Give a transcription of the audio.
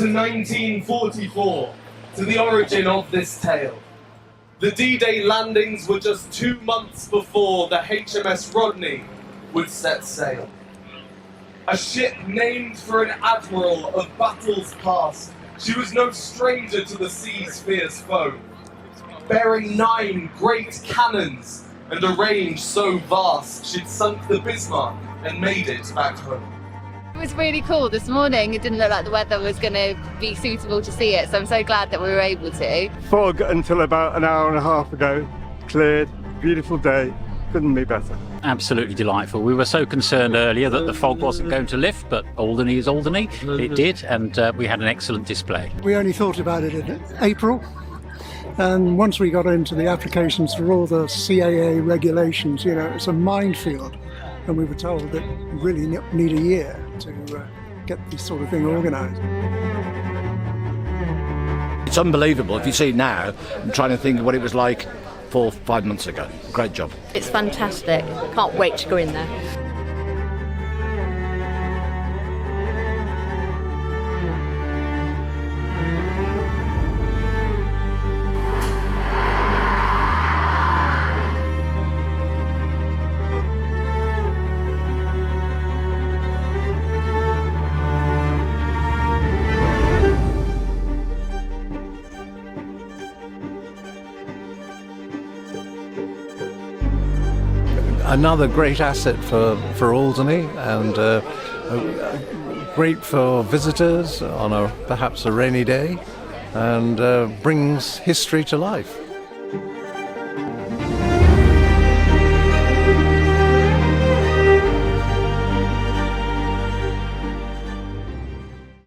to 1944, to the origin of this tale. The D-Day landings were just 2 months before the HMS Rodney would set sail. A ship named for an admiral of battles past, she was no stranger to the sea's fierce foe. Bearing 9 great cannons and a range so vast, she'd sunk the Bismarck and made it back home. It was really cool this morning. It didn't look like the weather was going to be suitable to see it, so I'm so glad that we were able to. Fog until about an hour and a half ago, cleared, beautiful day, couldn't be better. Absolutely delightful. We were so concerned earlier that the fog wasn't going to lift, but Alderney is Alderney. It did, and we had an excellent display. We only thought about it in April, and once we got into the applications for all the CAA regulations, it's a minefield, and we were told that we really need a year to get this sort of thing organised. It's unbelievable. If you see it now, I'm trying to think of what it was like 4 or 5 months ago. Great job. It's fantastic. Can't wait to go in there. Another great asset for Alderney, and great for visitors on perhaps a rainy day, and brings history to life.